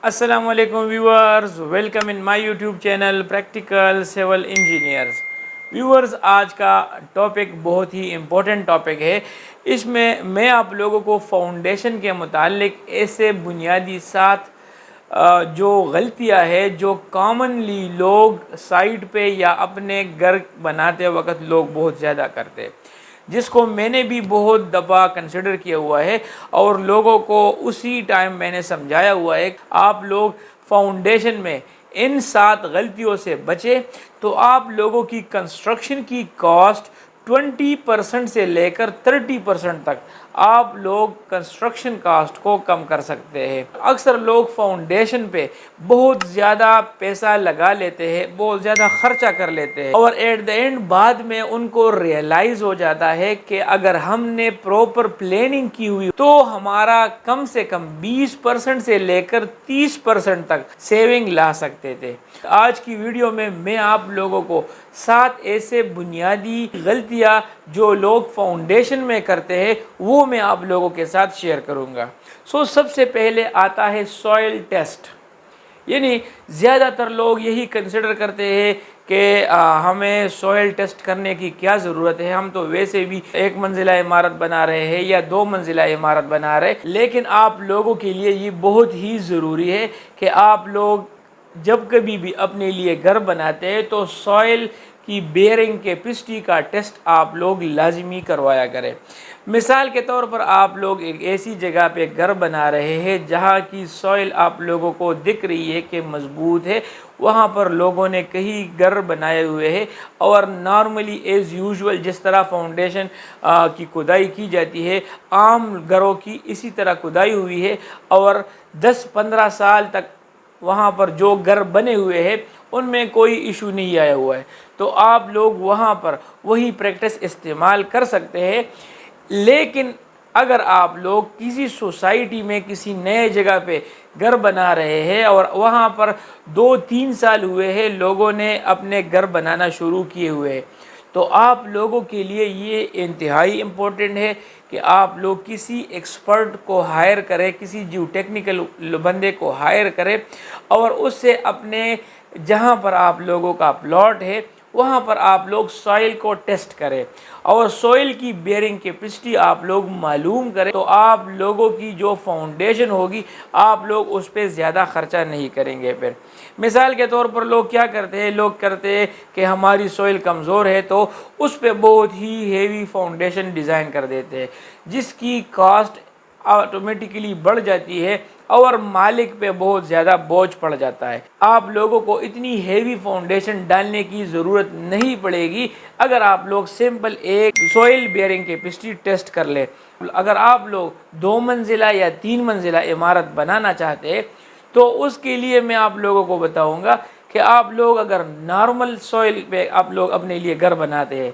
السلام علیکم viewers, welcome in my YouTube channel practical civil engineers. Viewers, آج کا ٹاپک بہت ہی امپورٹنٹ ٹاپک ہے۔ اس میں آپ لوگوں کو فاؤنڈیشن کے متعلق ایسے بنیادی 7 جو غلطیاں ہیں جو کامنلی لوگ سائٹ پہ یا اپنے گھر بناتے وقت لوگ بہت زیادہ کرتے ہیں، جس کو میں نے بھی بہت دفعہ کنسیڈر کیا ہوا ہے اور لوگوں کو اسی ٹائم میں نے سمجھایا ہوا ہے۔ آپ لوگ فاؤنڈیشن میں ان 7 غلطیوں سے بچے تو آپ لوگوں کی کنسٹرکشن کی کاسٹ 20% سے لے کر 30% تک آپ لوگ کنسٹرکشن کاسٹ کو کم کر سکتے ہیں۔ اکثر لوگ فاؤنڈیشن پہ بہت زیادہ پیسہ لگا لیتے ہیں، بہت زیادہ خرچہ کر لیتے ہیں، اور ایٹ دا اینڈ بعد میں ان کو ریئلائز ہو جاتا ہے کہ اگر ہم نے پراپر پلاننگ کی ہوئی تو ہمارا کم سے کم 20% سے لے کر 30% تک سیونگ لا سکتے تھے۔ آج کی ویڈیو میں آپ لوگوں کو 7 ایسے بنیادی غلطیاں جو لوگ فاؤنڈیشن میں کرتے ہیں وہ میں آپ لوگوں کے ساتھ شیئر کروں گا۔ سب سے پہلے آتا ہے سوئل ٹیسٹ۔ یعنی زیادہ تر لوگ یہی کنسیڈر کرتے ہیں کہ ہمیں سوئل ٹیسٹ کرنے کی کیا ضرورت ہے، ہم تو ویسے بھی 1 منزلہ عمارت بنا رہے ہیں یا 2 منزلہ عمارت بنا رہے ہیں۔ لیکن آپ لوگوں کے لیے یہ بہت ہی ضروری ہے کہ آپ لوگ جب کبھی بھی اپنے لیے گھر بناتے ہیں تو سوئل کی بیئرنگ کیپیسٹی کا ٹیسٹ آپ لوگ لازمی کروایا کریں۔ مثال کے طور پر آپ لوگ ایک ایسی جگہ پہ گھر بنا رہے ہیں جہاں کی سوئل آپ لوگوں کو دکھ رہی ہے کہ مضبوط ہے، وہاں پر لوگوں نے کئی گھر بنائے ہوئے ہیں اور نارملی ایز یوزول جس طرح فاؤنڈیشن کی کھدائی کی جاتی ہے عام گھروں کی اسی طرح کھدائی ہوئی ہے، اور 10-15 سال تک وہاں پر جو گھر بنے ہوئے ہیں ان میں کوئی ایشو نہیں آیا ہوا ہے، تو آپ لوگ وہاں پر وہی پریکٹس استعمال کر سکتے ہیں۔ لیکن اگر آپ لوگ کسی سوسائٹی میں کسی نئے جگہ پہ گھر بنا رہے ہیں اور وہاں پر 2-3 سال ہوئے ہیں لوگوں نے اپنے گھر بنانا شروع کیے ہوئے ہیں، تو آپ لوگوں کے لیے یہ انتہائی امپورٹنٹ ہے کہ آپ لوگ کسی ایکسپرٹ کو ہائر کریں، کسی جیو ٹیکنیکل بندے کو ہائر کریں اور اس سے اپنے جہاں پر آپ لوگوں کا پلاٹ ہے وہاں پر آپ لوگ سوئل کو ٹیسٹ کریں اور سوئل کی بیئرنگ کیپیسٹی آپ لوگ معلوم کریں، تو آپ لوگوں کی جو فاؤنڈیشن ہوگی آپ لوگ اس پہ زیادہ خرچہ نہیں کریں گے۔ پھر مثال کے طور پر لوگ کیا کرتے ہیں، لوگ کرتے ہیں کہ ہماری سوئل کمزور ہے تو اس پہ بہت ہی ہیوی فاؤنڈیشن ڈیزائن کر دیتے ہیں جس کی کاسٹ آٹومیٹیکلی بڑھ جاتی ہے اور مالک پہ بہت زیادہ بوجھ پڑ جاتا ہے۔ آپ لوگوں کو اتنی ہیوی فاؤنڈیشن ڈالنے کی ضرورت نہیں پڑے گی اگر آپ لوگ سمپل ایک سوئل بیئرنگ کیپیسٹی ٹیسٹ کر لیں۔ اگر آپ لوگ 2 منزلہ یا 3 منزلہ عمارت بنانا چاہتے ہیں تو اس کے لیے میں آپ لوگوں کو بتاؤں گا کہ آپ لوگ اگر نارمل سوئل پہ آپ لوگ اپنے لیے گھر بناتے ہیں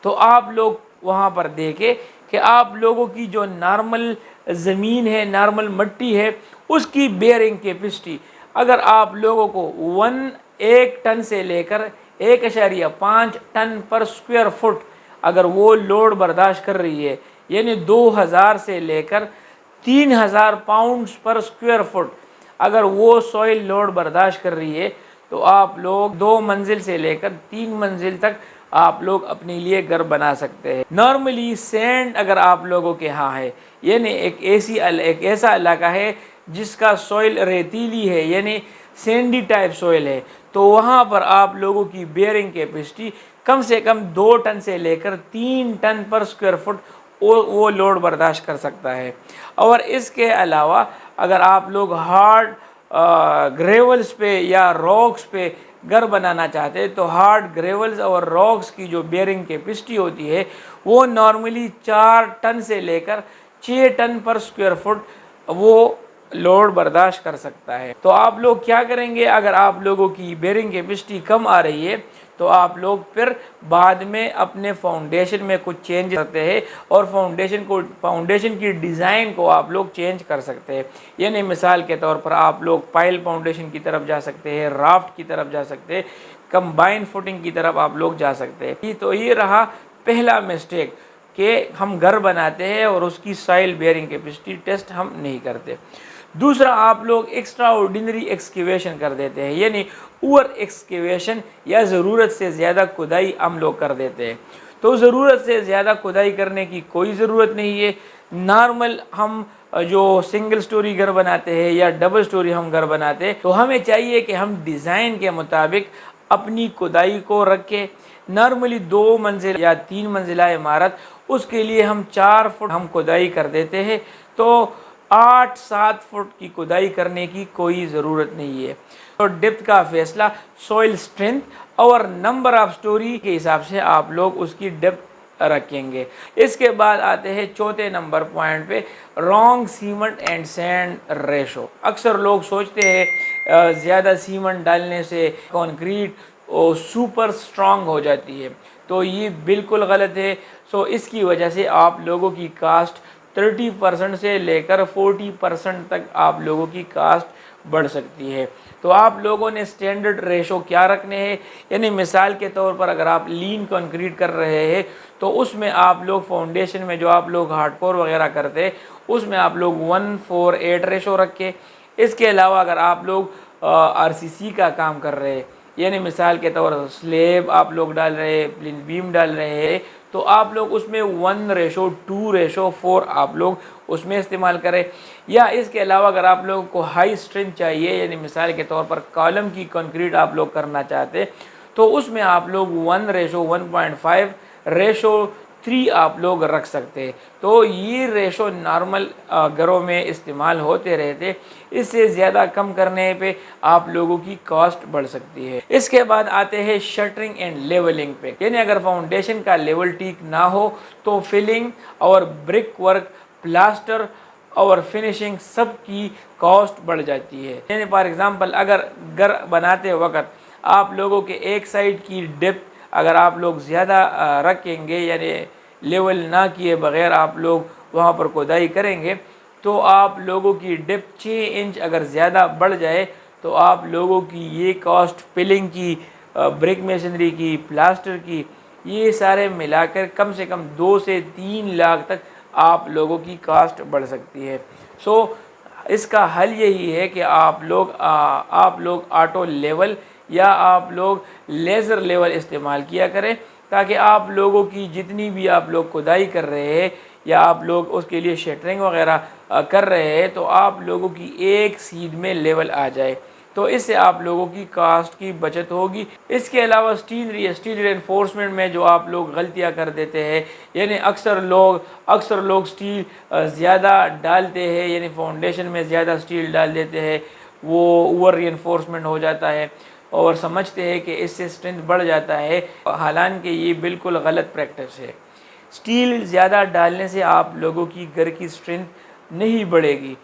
تو آپ لوگ وہاں پر دیکھیں کہ آپ لوگوں کی جو نارمل زمین ہے، نارمل مٹی ہے، اس کی بیئرنگ کیپیسٹی اگر آپ لوگوں کو 1 ٹن سے لے کر 1.5 ٹن پر اسکوائر فٹ اگر وہ لوڈ برداشت کر رہی ہے، یعنی 2000 سے لے کر 3000 پاؤنڈز پر اسکوائر فٹ اگر وہ سوئل لوڈ برداشت کر رہی ہے تو آپ لوگ 2 منزل سے لے کر 3 منزل تک آپ لوگ اپنے لیے گھر بنا سکتے ہیں۔ نارملی سینڈ اگر آپ لوگوں کے ہاں ہے، یعنی ایک ایسا علاقہ ہے جس کا سوئل ریتیلی ہے، یعنی سینڈی ٹائپ سوئل ہے، تو وہاں پر آپ لوگوں کی بیئرنگ کیپیسٹی کم سے کم 2 ٹن سے لے کر 3 ٹن پر اسکوائر فٹ وہ لوڈ برداشت کر سکتا ہے۔ اور اس کے علاوہ اگر آپ لوگ ہارڈ گریولز پہ یا راکس پہ گھر بنانا چاہتے ہیں تو ہارڈ گریولز اور راکس کی جو بیئرنگ کیپیسٹی ہوتی ہے وہ نارملی 4 ٹن سے لے کر 6 ٹن پر اسکوائر فٹ وہ لوڈ برداشت کر سکتا ہے۔ تو آپ لوگ کیا کریں گے، اگر آپ لوگوں کی بیئرنگ کیپیسٹی کم آ رہی ہے تو آپ لوگ پھر بعد میں اپنے فاؤنڈیشن میں کچھ چینج کرتے ہیں اور فاؤنڈیشن کی ڈیزائن کو آپ لوگ چینج کر سکتے ہیں۔ یعنی مثال کے طور پر آپ لوگ پائل فاؤنڈیشن کی طرف جا سکتے ہیں، رافٹ کی طرف جا سکتے ہیں، کمبائن فوٹنگ کی طرف آپ لوگ جا سکتے ہیں۔ تو یہ رہا پہلا مسٹیک کہ ہم گھر بناتے ہیں اور اس کی سوئل بیئرنگ کیپیسٹی ٹیسٹ ہم نہیں کرتے۔ دوسرا آپ لوگ ایکسٹرا آرڈینری ایکسکیویشن کر دیتے ہیں، یعنی اوور ایکسکیویشن یا ضرورت سے زیادہ کھدائی ہم لوگ کر دیتے ہیں۔ تو ضرورت سے زیادہ کھدائی کرنے کی کوئی ضرورت نہیں ہے۔ نارمل ہم جو سنگل سٹوری گھر بناتے ہیں یا ڈبل سٹوری ہم گھر بناتے ہیں تو ہمیں چاہیے کہ ہم ڈیزائن کے مطابق اپنی کھدائی کو رکھیں۔ نارملی 2 منزل یا 3 منزلہ عمارت، اس کے لیے ہم 4 فٹ ہم کھدائی کر دیتے ہیں، تو 8-7 فٹ کی کھدائی کرنے کی کوئی ضرورت نہیں ہے۔ تو ڈیپتھ کا فیصلہ سوئل سٹرینتھ اور نمبر آف سٹوری کے حساب سے آپ لوگ اس کی ڈیپتھ رکھیں گے۔ اس کے بعد آتے ہیں چوتھے نمبر پوائنٹ پہ، wrong cement and send ratio. اکثر لوگ سوچتے ہیں زیادہ سیمنٹ ڈالنے سے کنکریٹ سپر سٹرانگ ہو جاتی ہے، تو یہ بالکل غلط ہے۔ سو اس کی وجہ سے آپ لوگوں کی کاسٹ 30% سے لے کر 40% تک آپ لوگوں کی کاسٹ بڑھ سکتی ہے۔ تو آپ لوگوں نے سٹینڈرڈ ریشو کیا رکھنے ہیں، یعنی مثال کے طور پر اگر آپ لین کنکریٹ کر رہے ہیں تو اس میں آپ لوگ فاؤنڈیشن میں جو آپ لوگ ہارڈ کور وغیرہ کرتے ہیں اس میں آپ لوگ 1:8 ریشو رکھیں۔ اس کے علاوہ اگر آپ لوگ RCC کا کام کر رہے ہیں، یعنی مثال کے طور پر سلیب آپ لوگ ڈال رہے ہیں، پلن بیم ڈال رہے ہیں، تو آپ لوگ اس میں 1:2:4 آپ لوگ اس میں استعمال کریں۔ یا اس کے علاوہ اگر آپ لوگوں کو ہائی اسٹرینتھ چاہیے، یعنی مثال کے طور پر کالم کی کنکریٹ آپ لوگ کرنا چاہتے تو اس میں آپ لوگ 1:1.5:3 آپ لوگ رکھ سکتے۔ تو یہ ریشو نارمل گھروں میں استعمال ہوتے رہتے، اس سے زیادہ کم کرنے پہ آپ لوگوں کی کاسٹ بڑھ سکتی ہے۔ اس کے بعد آتے ہیں شٹرنگ اینڈ لیولنگ پہ، یعنی اگر فاؤنڈیشن کا لیول ٹھیک نہ ہو تو فلنگ اور برک ورک، پلاسٹر اور فنیشنگ سب کی کاسٹ بڑھ جاتی ہے۔ یعنی فار ایگزامپل اگر گھر بناتے وقت آپ لوگوں کے ایک سائڈ کی ڈیپتھ اگر آپ لوگ زیادہ رکھیں گے، یعنی لیول نہ کیے بغیر آپ لوگ وہاں پر کھدائی کریں گے تو آپ لوگوں کی ڈیپتھ 6 انچ اگر زیادہ بڑھ جائے تو آپ لوگوں کی یہ کاسٹ فلنگ کی، برک میسنری کی، پلاسٹر کی، یہ سارے ملا کر کم سے کم 2 سے 3 لاکھ تک آپ لوگوں کی کاسٹ بڑھ سکتی ہے۔ سو اس کا حل یہی ہے کہ آپ لوگ آٹو لیول یا آپ لوگ لیزر لیول استعمال کیا کریں، تاکہ آپ لوگوں کی جتنی بھی آپ لوگ کھدائی کر رہے ہیں یا آپ لوگ اس کے لیے شٹرنگ وغیرہ کر رہے ہیں تو آپ لوگوں کی ایک سیدھ میں لیول آ جائے، تو اس سے آپ لوگوں کی کاسٹ کی بچت ہوگی۔ اس کے علاوہ سٹیل ری انفورسمنٹ میں جو آپ لوگ غلطیاں کر دیتے ہیں، یعنی اکثر لوگ سٹیل زیادہ ڈالتے ہیں، یعنی فاؤنڈیشن میں زیادہ سٹیل ڈال دیتے ہیں، وہ اوور ری انفورسمنٹ ہو جاتا ہے اور سمجھتے ہیں کہ اس سے اسٹرینتھ بڑھ جاتا ہے، حالانکہ یہ بالکل غلط پریکٹس ہے۔ سٹیل زیادہ ڈالنے سے آپ لوگوں کی گھر کی اسٹرینتھ نہیں بڑھے گی۔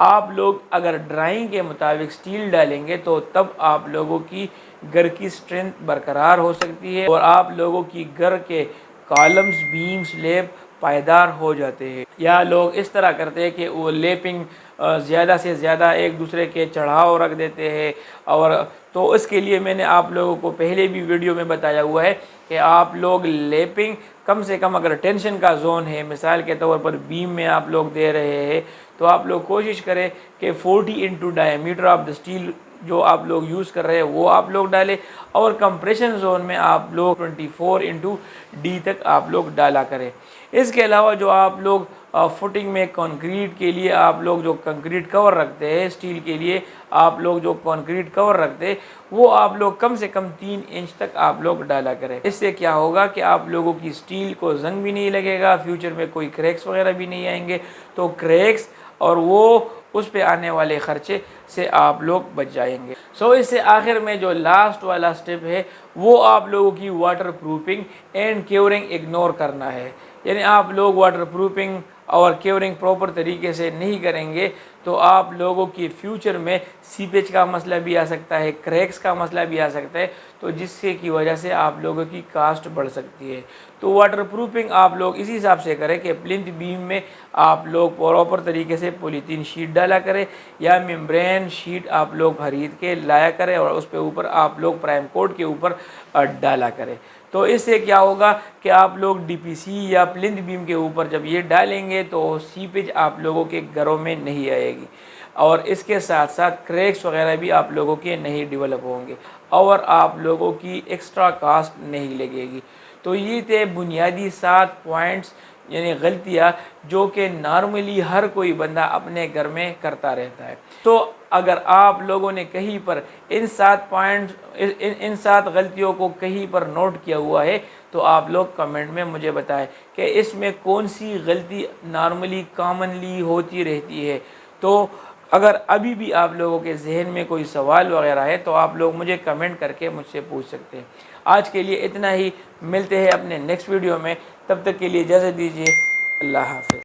آپ لوگ اگر ڈرائنگ کے مطابق سٹیل ڈالیں گے تو تب آپ لوگوں کی گھر کی اسٹرینتھ برقرار ہو سکتی ہے اور آپ لوگوں کی گھر کے کالمز، بیم، سلیب پائیدار ہو جاتے ہیں۔ یا لوگ اس طرح کرتے ہیں کہ وہ لیپنگ زیادہ سے زیادہ ایک دوسرے کے چڑھاؤ رکھ دیتے ہیں، اور تو اس کے لیے میں نے آپ لوگوں کو پہلے بھی ویڈیو میں بتایا ہوا ہے کہ آپ لوگ لیپنگ کم سے کم، اگر ٹینشن کا زون ہے، مثال کے طور پر بیم میں آپ لوگ دے رہے ہیں تو آپ لوگ کوشش کریں کہ 40 انٹو ڈائیمیٹر آف دا سٹیل جو آپ لوگ یوز کر رہے ہیں وہ آپ لوگ ڈالیں، اور کمپریشن زون میں آپ لوگ 24 انٹو ڈی تک آپ لوگ ڈالا کریں۔ اس کے علاوہ جو آپ لوگ فوٹنگ میں کنکریٹ کے لیے آپ لوگ جو کنکریٹ کور رکھتے ہیں، سٹیل کے لیے آپ لوگ جو کنکریٹ کور رکھتے ہیں وہ آپ لوگ کم سے کم 3 انچ تک آپ لوگ ڈالا کریں۔ اس سے کیا ہوگا کہ آپ لوگوں کی سٹیل کو زنگ بھی نہیں لگے گا، فیوچر میں کوئی کریکس وغیرہ بھی نہیں آئیں گے، تو کریکس اور وہ اس پہ آنے والے خرچے سے آپ لوگ بچ جائیں گے۔ اس سے آخر میں جو لاسٹ والا سٹیپ ہے وہ آپ لوگوں کی water proofing and curing ignore کرنا ہے، یعنی آپ لوگ واٹر پروفنگ اور کیورنگ پراپر طریقے سے نہیں کریں گے تو آپ لوگوں کی فیوچر میں سیپیج کا مسئلہ بھی آ سکتا ہے، کریکس کا مسئلہ بھی آ سکتا ہے، تو جس سے کی وجہ سے آپ لوگوں کی کاسٹ بڑھ سکتی ہے۔ تو واٹر پروفنگ آپ لوگ اسی حساب سے کریں کہ پلنتھ بیم میں آپ لوگ پراپر طریقے سے پولیتھین شیٹ ڈالا کریں یا ممبرین شیٹ آپ لوگ خرید کے لایا کریں اور اس پہ اوپر آپ لوگ پرائم کوٹ کے اوپر ڈالا کریں۔ تو اس سے کیا ہوگا کہ آپ لوگ DPC یا پلنتھ بیم کے اوپر جب یہ ڈالیں گے تو سیپیج آپ لوگوں کے گھروں میں نہیں آئے گی۔ اور اس کے ساتھ ساتھ کریکس وغیرہ بھی آپ لوگوں کے نہیں ڈیولپ ہوں گے اور آپ لوگوں کی ایکسٹرا کاسٹ نہیں لگے گی۔ تو یہ تھے بنیادی 7 پوائنٹس یعنی غلطیاں جو کہ نارملی ہر کوئی بندہ اپنے گھر میں کرتا رہتا ہے۔ تو اگر آپ لوگوں نے کہیں پر ان 7 غلطیوں کو کہیں پر نوٹ کیا ہوا ہے تو آپ لوگ کمنٹ میں مجھے بتائیں کہ اس میں کون سی غلطی نارملی کامنلی ہوتی رہتی ہے۔ تو اگر ابھی بھی آپ لوگوں کے ذہن میں کوئی سوال وغیرہ ہے تو آپ لوگ مجھے کمنٹ کر کے مجھ سے پوچھ سکتے ہیں۔ آج کے لیے اتنا ہی، ملتے ہیں اپنے نیکسٹ ویڈیو میں، تب تک کے لیے اجازت دیجیے، اللہ حافظ۔